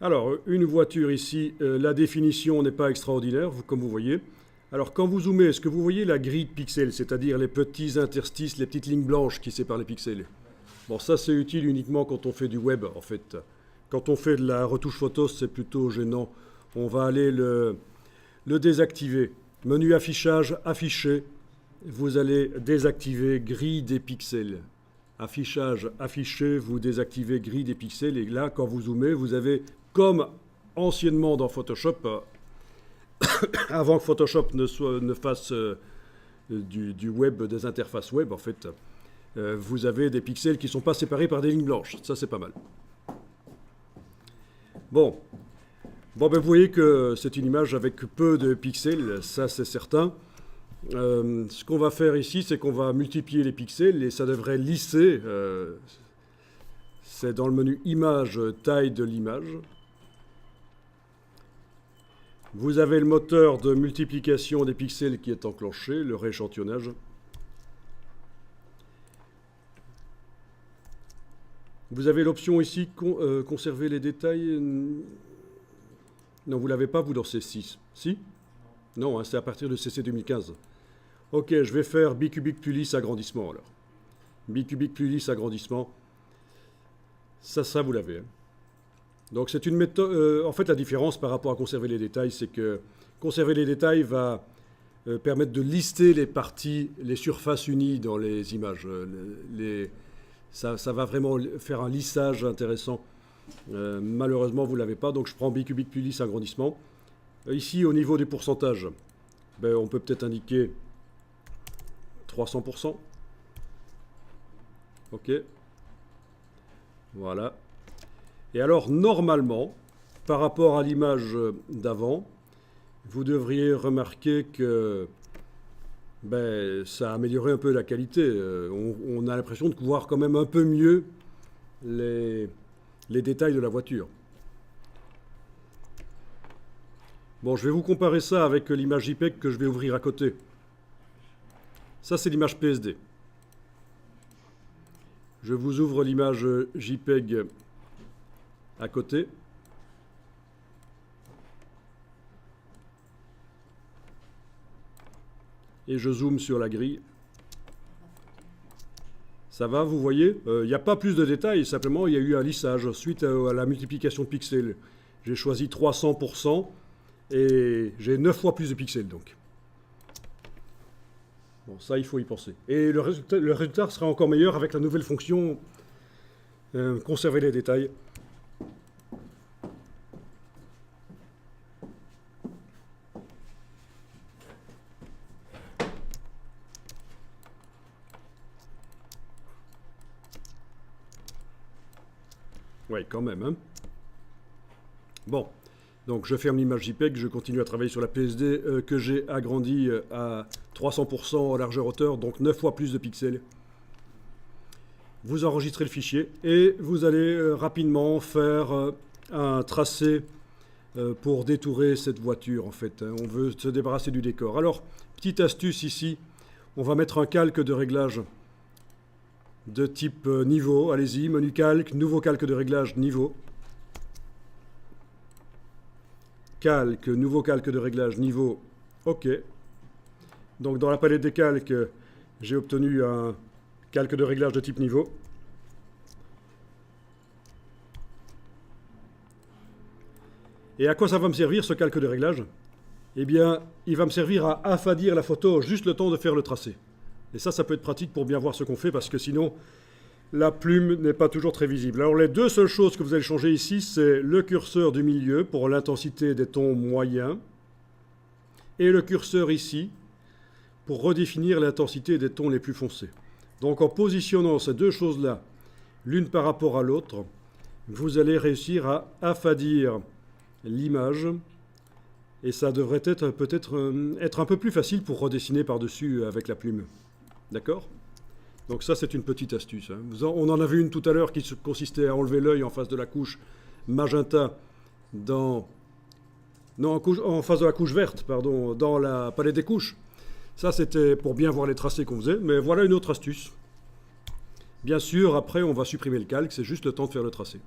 Alors, une voiture ici, la définition n'est pas extraordinaire, comme vous voyez. Alors, quand vous zoomez, est-ce que vous voyez la grille de pixels, c'est-à-dire les petits interstices, les petites lignes blanches qui séparent les pixels? Bon, ça, c'est utile uniquement quand on fait du web, en fait. Quand on fait de la retouche photo, c'est plutôt gênant. On va aller le désactiver. Menu affichage, afficher. Vous allez désactiver grille des pixels. Affichage, afficher, vous désactivez grille des pixels. Et là, quand vous zoomez, vous avez, comme anciennement dans Photoshop, avant que Photoshop ne fasse du web, des interfaces web, en fait, vous avez des pixels qui ne sont pas séparés par des lignes blanches. Ça, c'est pas mal. Bon, ben, vous voyez que c'est une image avec peu de pixels, ça c'est certain. Ce qu'on va faire ici, c'est qu'on va multiplier les pixels et ça devrait lisser. C'est dans le menu Image, taille de l'image. Vous avez le moteur de multiplication des pixels qui est enclenché, le rééchantillonnage. Vous avez l'option ici, conserver les détails. Non, vous ne l'avez pas, vous, dans C6. Si? Non, hein, c'est à partir de CC 2015. Ok, je vais faire bicubique plus lisse agrandissement, alors. Bicubique plus lisse agrandissement. Ça, vous l'avez. Hein. Donc, c'est une méthode... en fait, la différence par rapport à conserver les détails, c'est que conserver les détails va permettre de lister les parties, les surfaces unies dans les images. Ça va vraiment faire un lissage intéressant. Malheureusement, vous ne l'avez pas, donc je prends bicubique plus lisse agrandissement. Ici, au niveau des pourcentages, ben, on peut peut-être indiquer 300%. OK. Voilà. Et alors, normalement, par rapport à l'image d'avant, vous devriez remarquer que ben, ça a amélioré un peu la qualité. On a l'impression de voir quand même un peu mieux les détails de la voiture. Bon, je vais vous comparer ça avec l'image JPEG que je vais ouvrir à côté. Ça, c'est l'image PSD. Je vous ouvre l'image JPEG à côté. Et je zoome sur la grille. Ça va, vous voyez? Il n'y a pas plus de détails, simplement il y a eu un lissage suite à la multiplication de pixels. J'ai choisi 300% et j'ai 9 fois plus de pixels donc. Bon, ça il faut y penser. Et le résultat sera encore meilleur avec la nouvelle fonction conserver les détails. Oui, quand même. Hein. Bon, donc je ferme l'image JPEG, je continue à travailler sur la PSD que j'ai agrandie à 300% en largeur-hauteur, donc 9 fois plus de pixels. Vous enregistrez le fichier et vous allez rapidement faire un tracé pour détourer cette voiture, en fait. Hein. On veut se débarrasser du décor. Alors, petite astuce ici, on va mettre un calque de réglage de type niveau. Allez-y, menu calque, nouveau calque de réglage niveau. Calque, nouveau calque de réglage niveau. OK. Donc dans la palette des calques, j'ai obtenu un calque de réglage de type niveau. Et à quoi ça va me servir ce calque de réglage? Eh bien, il va me servir à affadir la photo juste le temps de faire le tracé. Et ça peut être pratique pour bien voir ce qu'on fait, parce que sinon, la plume n'est pas toujours très visible. Alors, les deux seules choses que vous allez changer ici, c'est le curseur du milieu pour l'intensité des tons moyens, et le curseur ici pour redéfinir l'intensité des tons les plus foncés. Donc, en positionnant ces deux choses-là, l'une par rapport à l'autre, vous allez réussir à affadir l'image, et ça devrait être peut-être être un peu plus facile pour redessiner par-dessus avec la plume. D'accord? Donc ça, c'est une petite astuce. Hein. On en avait une tout à l'heure qui consistait à enlever l'œil en face de la couche magenta en face de la couche verte, pardon, dans la palette des couches. Ça, c'était pour bien voir les tracés qu'on faisait. Mais voilà une autre astuce. Bien sûr, après, on va supprimer le calque. C'est juste le temps de faire le tracé.